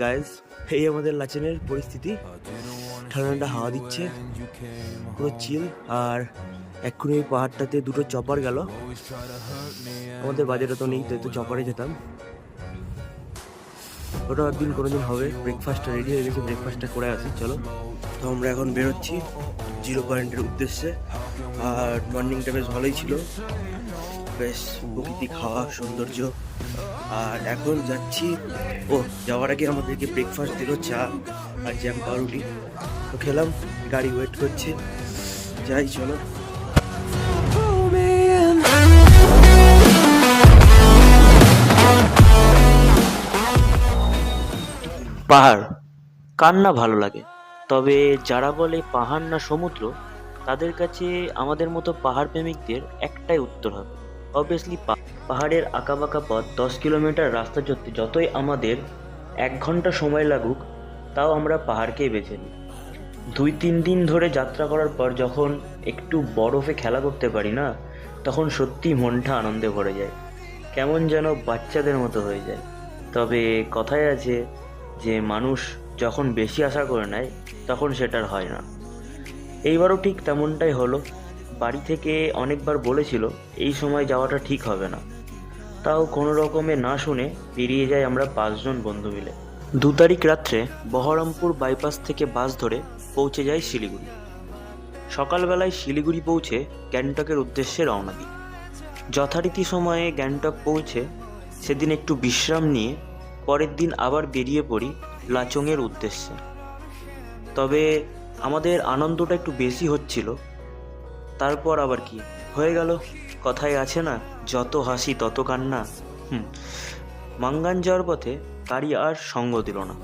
Guys, এই আমাদের লাচেনের পরিস্থিতি। ঠান্ডা ঠান্ডা হাওয়া দিচ্ছে, পুরো চিল। আর এক্ষুনি ওই পাহাড়টাতে দুটো চপার গেল। আমাদের বাজেটও তো নেই, তাই তো চপারে যেতাম। ওটা একদিন কোনোদিন হবে। ব্রেকফাস্টটা রেডি হয়ে গেছে, ব্রেকফাস্টটা করে আসি চলো। তো আমরা এখন বেরোচ্ছি জিরো পয়েন্টের উদ্দেশ্যে। আর মর্নিংটা বেশ ভালোই ছিল, বেশ প্রকৃতিক হাওয়া, সৌন্দর্য। আর এখন যাচ্ছি, যাওয়ার আগে আমাদেরকে ব্রেকফাস্ট দিল, চা আর জ্যাম পাউরুটি। তো খেলাম, গাড়ি ওয়েট করছে, যাই চলো। পাহাড় কার না ভালো লাগে, তবে যারা বলে পাহাড় না সমুদ্র, তাদের কাছে আমাদের মতো পাহাড় প্রেমিকদের একটাই উত্তর হবে, অবভিয়াসলি পাহাড়ের আঁকাবাঁকা পথ 10 কিলোমিটার রাস্তা চড়তে যতই আমাদের 1 ঘন্টা সময় লাগুক, তাও আমরা পাহাড়কেই বেছে নিই। 2-3 দিন ধরে যাত্রা করার পর যখন একটু বরফে খেলা করতে পারি না, তখন সত্যি মনটা আনন্দে ভরে যায়, কেমন যেন বাচ্চাদের মতো হয়ে যায়। তবে কথায় আছে যে মানুষ যখন বেশি আশা করে নেয়, তখন সেটার হয় না। এইবারও ঠিক তেমনটাই হলো। বাড়ি থেকে অনেকবার বলেছিল এই সময় যাওয়াটা ঠিক হবে না, তাও কোনো রকমে না শুনে বেরিয়ে যাই আমরা 5 জন বন্ধু মিলে। 2 তারিখ রাত্রে বহরমপুর বাইপাস থেকে বাস ধরে পৌঁছে যাই শিলিগুড়ি। সকালবেলায় শিলিগুড়ি পৌঁছে গ্যাংটকের উদ্দেশ্যে রওনা দিই। যথারীতি সময়ে গ্যাংটক পৌঁছে সেদিন একটু বিশ্রাম নিয়ে পরের দিন আবার বেরিয়ে পড়ি লাচংয়ের উদ্দেশ্যে। তবে আমাদের আনন্দটা একটু বেশি হচ্ছিল। তারপর আবার কি হয়ে গেল, কথায় আছে না, যত হাসি তত কান্না। মাঙ্গান যাওয়ার পথে গাড়ি আর সঙ্গ দিল না।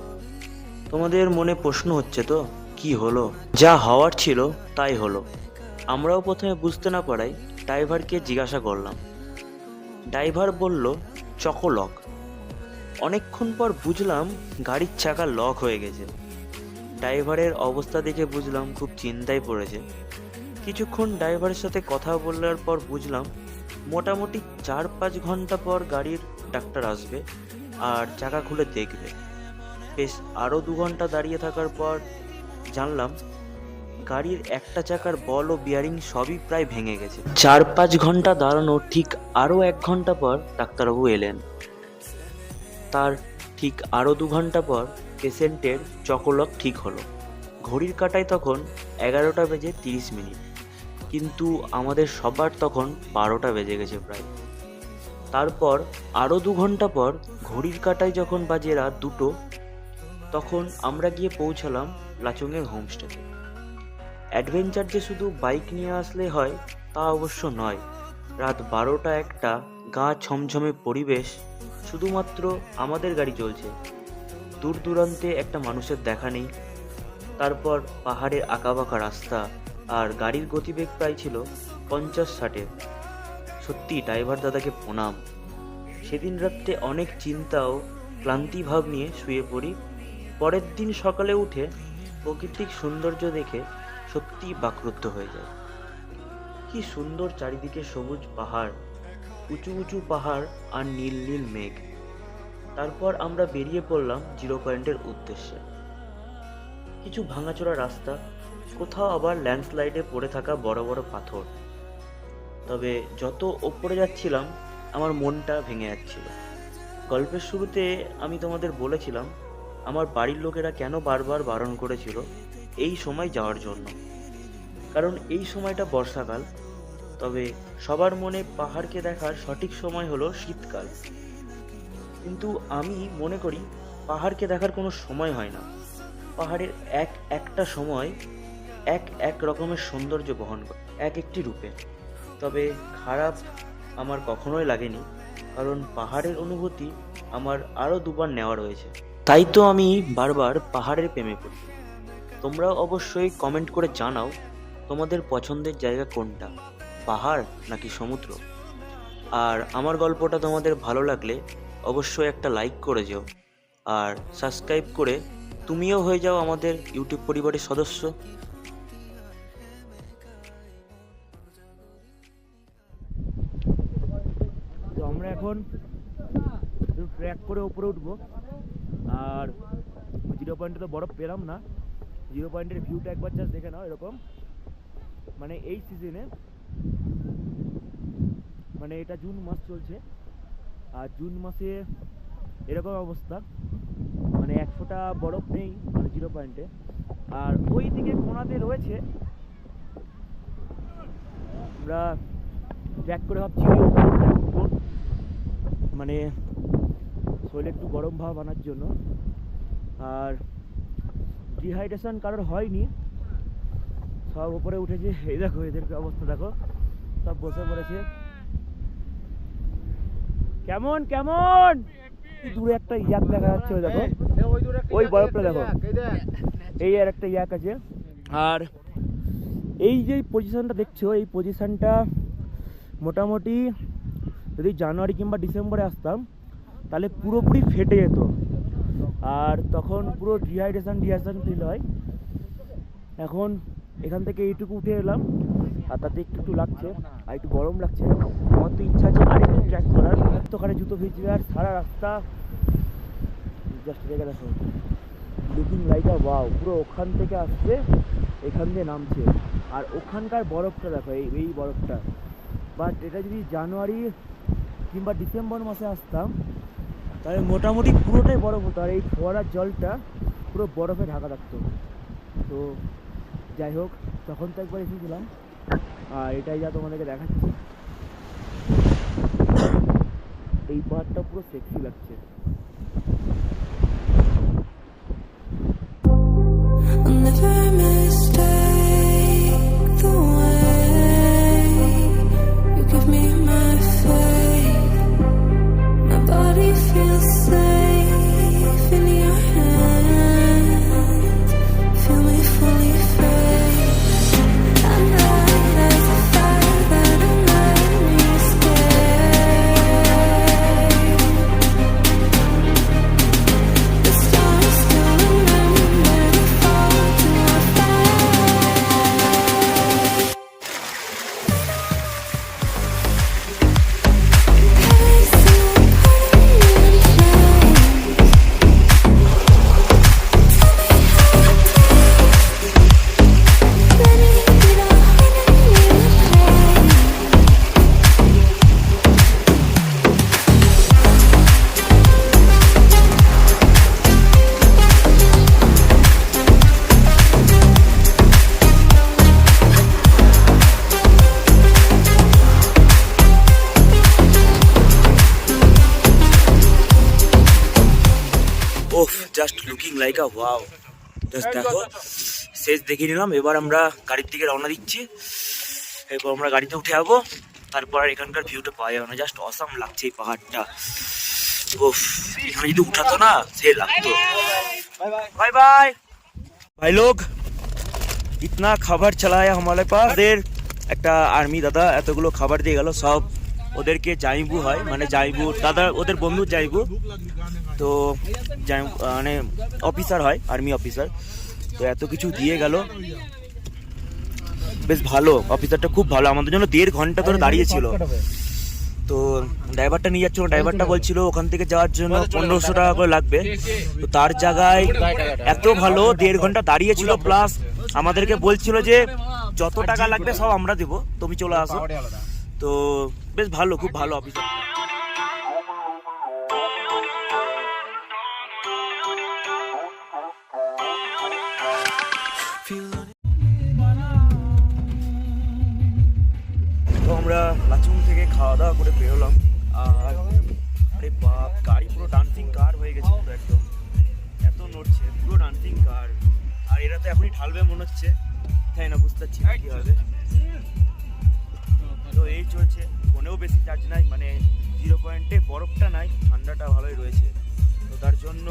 তোমাদের মনে প্রশ্ন হচ্ছে তো, কি হলো? যা হওয়ার ছিল তাই হলো। আমরাও প্রথমে বুঝতে না পারায় ড্রাইভারকে জিজ্ঞাসা করলাম। ড্রাইভার বলল চকোলক। অনেকক্ষণ পর বুঝলাম গাড়ির চাকা লক হয়ে গেছে। ড্রাইভারের অবস্থা দেখে বুঝলাম খুব চিন্তায় পড়েছে। কিছুক্ষণ ড্রাইভারের সাথে কথা বলার পর বুঝলাম মোটামুটি 4-5 ঘন্টা পর গাড়ির ডাক্তার আসবে আর চাকা খুলে দেখবে। বেশ আরও 2 ঘন্টা দাঁড়িয়ে থাকার পর জানলাম গাড়ির একটা চাকার বল ও বিয়ারিং সবই প্রায় ভেঙে গেছে। 4-5 ঘন্টা দাঁড়ানো ঠিক আরও 1 ঘন্টা পর ডাক্তারবাবু এলেন। তার ঠিক আরও 2 ঘন্টা পর পেশেন্টের চকোলক ঠিক হলো। ঘড়ির কাঁটায় তখন 11টা বেজে 30 মিনিট, কিন্তু আমাদের সবার তখন 12টা বেজে গেছে প্রায়। তারপর আরও 2 ঘন্টা পর ঘড়ির কাঁটায় যখন বাজে রাত 2টো, তখন আমরা গিয়ে পৌঁছালাম লাচংয়ের হোমস্টেতে। অ্যাডভেঞ্চার যে শুধু বাইক নিয়ে আসলে হয় তা অবশ্য নয়। রাত 12টা-1টা, গা ছমছমে পরিবেশ, শুধুমাত্র আমাদের গাড়ি চলছে, দূর দূরান্তে একটা মানুষের দেখা নেই। তারপর পাহাড়ের আঁকাবাঁকা রাস্তা, আর গাড়ির গতিবেগ প্রায় ছিল 50-60-এর। সত্যি ড্রাইভার দাদাকে প্রণাম। সেদিন রাত্রে অনেক চিন্তা ও ক্লান্তিভাব নিয়ে শুয়ে পড়ি। পরের দিন সকালে উঠে প্রাকৃতিক সৌন্দর্য দেখে সত্যি বাকরুদ্ধ হয়ে যায়। কি সুন্দর চারিদিকে সবুজ পাহাড়, উঁচু উঁচু পাহাড় আর নীল নীল মেঘ। তারপর আমরা বেরিয়ে পড়লাম জিরো পয়েন্টের উদ্দেশ্যে। কিছু ভাঙাচোরা রাস্তা, কোথাও আবার ল্যান্ডস্লাইডে পড়ে থাকা বড় বড় পাথর। তবে যত ওপরে যাচ্ছিলাম আমার মনটা ভেঙে যাচ্ছিল। গল্পের শুরুতে আমি তোমাদের বলেছিলাম আমার বাড়ির লোকেরা কেন বারবার বারণ করেছিল এই সময় যাওয়ার জন্য, কারণ এই সময়টা বর্ষাকাল। তবে সবার মনে পাহাড়কে দেখার সঠিক সময় হলো শীতকাল, কিন্তু আমি মনে করি পাহাড়কে দেখার কোনো সময় হয় না। পাহাড়ের একটা সময় এক রকমের সৌন্দর্য বহন করে, একটি রূপে। তবে খারাপ আমার কখনোই লাগেনি, কারণ পাহাড়ের অনুভূতি আমার আরও 2বার নেওয়া রয়েছে। তাই তো আমি বারবার পাহাড়ের প্রেমে পড়ি। তোমরাও অবশ্যই কমেন্ট করে জানাও তোমাদের পছন্দের জায়গা কোনটা, পাহাড় নাকি সমুদ্র। আর আমার গল্পটা তোমাদের ভালো লাগলে অবশ্যই একটা লাইক করে যেও, আর সাবস্ক্রাইব করে তুমিও হয়ে যাও আমাদের ইউটিউব পরিবারের সদস্য। তো আমরা এখন ট্র্যাক করে উপরে উঠবো, আর পয়েন্টে তো বরফ পেলাম না। 0 পয়েন্টের ভিউটা একবার জাস্ট দেখে নাও এরকম, মানে এই সিজনে, মানে এটা জুন মাস চলছে আর জুন মাসে এরকম অবস্থা, মানে 100টা বরফ নেই মানে 0 পয়েন্টে। আর ওই দিকে কোনাতে রয়েছে, আমরা ট্র্যাক করে ভাবছি মানে শরীরে একটু গরম ভাব আনার জন্য। আর ডিহাইড্রেশন কারোর হয়নি, সব উপরে উঠেছে। এই দেখো এদেরকে অবস্থা দেখো, সব বসে পড়েছে। কেমন কেমন দূরে একটা ইয়াক দেখা যাচ্ছে, ওই দেখো ওই বরফটা দেখো, এই আর একটা ইয়াক আছে। আর এই যে পজিশনটা দেখছো, এই পজিশনটা মোটামুটি যদি জানুয়ারি কিংবা ডিসেম্বরে আসতাম তাহলে পুরোপুরি ফেটে যেত, আর তখন পুরো ডিহাইড্রেশন ফিল হয়। এখন এখান থেকে এইটুকু উঠে এলাম আর তাতে একটু লাগছে আর একটু গরম লাগছে। আমার তো ইচ্ছা আছে আরেকটু ট্র্যাক করার, তো ওখানে জুতো ভিজবে আর সারা রাস্তা জাস্ট দেখে দেখো, লুকিং লাইক আ ওয়াও। পুরো ওখান থেকে আসছে, এখান দিয়ে নামছে, আর ওখানকার বরফটা দেখো, এই বরফটা। বাট এটা যদি জানুয়ারি কিংবা ডিসেম্বর মাসে আসতাম তাহলে মোটামুটি পুরোটাই বরফ হতো, আর এই ফোয়ারার জলটা পুরো বরফে ঢাকা থাকতো। তো যাই হোক, তখন তো একবার এসেছিলাম, আর এটাই যা তোমাদেরকে দেখাচ্ছি। এই পাহাড়টা পুরো সেক্সি লাগছে। জাস্ট লুকিং লাইক আ ওয়াও। জাস্ট দেখো, শেষ দেখে নিলাম। এবার আমরা গাড়ির দিকে রওনা দিচ্ছি, এরপর আমরা গাড়িতে উঠে যাবো, তারপর আর এখানকার ভিউটা পাওয়া যাবে না। জাস্ট অসাম লাগছে এই পাহাড়টা। ওফ, এখানে যদি উঠাতো না সে লাগতো। बाय बाय भाई लोग, इतना খাবার চালায়া हमारे पास। ওদের একটা আর্মি দাদা এতগুলো খাবার দিয়ে গেল, সব ওদেরকে জাইবু হয়, মানে জাইবু দাদা ওদের বন্ধু জাইবু, তো মানে অফিসার হয়, আর্মি অফিসার। তো এত কিছু দিয়ে গেল, বেশ ভালো। অফিসারটা খুব ভালো, আমাদের জন্য 1.5 ঘন্টা ধরে দাঁড়িয়েছিল। তো ড্রাইভারটা নিয়ে যাচ্ছিল, ড্রাইভারটা বলছিল ওখান থেকে যাওয়ার জন্য 1500 টাকা করে লাগবে। তো তার জায়গায় এত ভালো 1.5 ঘন্টা দাঁড়িয়েছিল, প্লাস আমাদেরকে বলছিল যে যত টাকা লাগবে সব আমরা দেবো, তুমি চলে আসো। তো বেশ ভালো, খুব ভালো অফিসার। তো আমরা লাচুং থেকে খাওয়া দাওয়া করে বেরোলাম, আর আরে বাপ, গাড়ি পুরো ডান্সিং কার হয়ে গেছে, পুরো একদম এত নড়ছে, পুরো ডান্সিং কার। আর এরা তো এখনই ঢালবে মনে হচ্ছে, তাই না, বুঝতে পারছি না কি হবে। তো এই চলছে, ফোনেও বেশি চার্জ নাই, মানে 0 পয়েন্টে বরফটা নাই, ঠান্ডাটা ভালোই রয়েছে। তো তার জন্য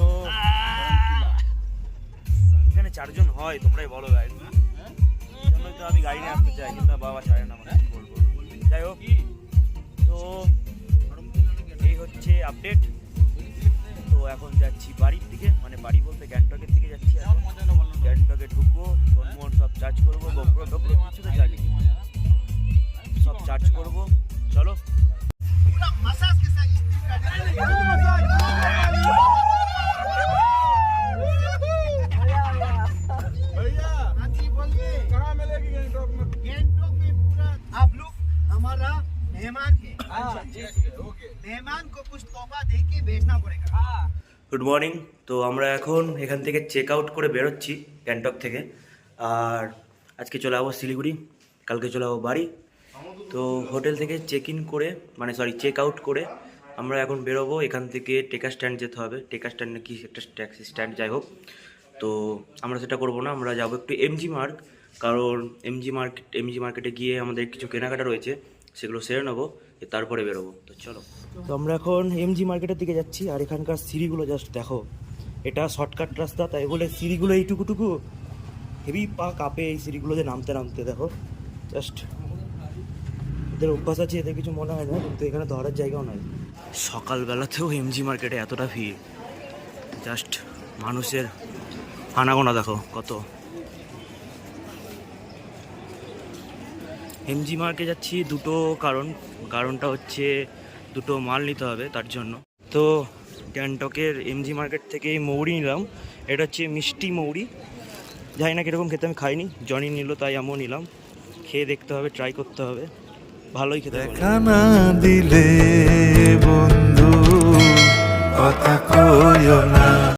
এখানে 4 জন হয়, তোমরাই বলো গাইজ। জন্যই তো আমি গাড়ি নিয়ে আসতে চাই, কিন্তু বাবা ছাড়ে না, মানে কি বলবো। যাই হোক, তো এই হচ্ছে আপডেট। তো এখন যাচ্ছি বাড়ির দিকে, মানে বাড়ি বলতে গ্যাংটকের দিকে যাচ্ছি। গ্যাংটকে ঢুকবো, ফোন সব চার্জ করবো, গোপ্রো টোপ্রো কিছু তো চার্জ, সব চার্জ করবো। চলো। को कुछ तोहफा दे के भेजना पड़ेगा। Good morning. তো আমরা এখন এখান থেকে চেক আউট করে বেরোচ্ছি গ্যাংটক থেকে। আর আজকে চলে যাবো শিলিগুড়ি, কালকে চলে যাবো বাড়ি। তো হোটেল থেকে চেক ইন করে চেক আউট করে আমরা এখন বেরোবো। এখান থেকে টেকা স্ট্যান্ড যেতে হবে, টেকা স্ট্যান্ড কি একটা ট্যাক্সি স্ট্যান্ড যাই হোক। তো আমরা সেটা করবো না, আমরা যাবো একটু এমজি মার্গ, কারণ এমজি মার্কেটে গিয়ে আমাদের কিছু কেনাকাটা রয়েছে, সেগুলো সেরে নেবো, তারপরে বেরোবো। তো চলো। তো আমরা এখন এমজি মার্কেটের দিকে যাচ্ছি। আর এখানকার সিঁড়িগুলো জাস্ট দেখো, এটা শর্টকাট রাস্তা, তাই বলে সিঁড়িগুলো এইটুকুটুকু হেভি পা কাঁপে এই সিঁড়িগুলোতে নামতে নামতে। দেখো জাস্ট এদের অভ্যাস আছে, এদের কিছু মনে হয় না, কিন্তু এখানে ধরার জায়গাও নাই। সকালবেলাতেও এমজি মার্কেটে এতটা ভিড়, জাস্ট মানুষের আনাগোনা দেখো কত। এমজি মার্কে যাচ্ছি দুটো কারণটা হচ্ছে দুটো মাল নিতে হবে তার জন্য। তো গ্যাংটকের এমজি মার্কেট থেকে মৌরি নিলাম, এটা হচ্ছে মিষ্টি মৌরি, জানি না কীরকম খেতে, আমি খাইনি, জনি নিল তাই আমিও নিলাম। খেয়ে দেখতে হবে, ট্রাই করতে হবে, ভালোই খেতে হবে। দেখা না দিলে বন্ধু কথা কইও না।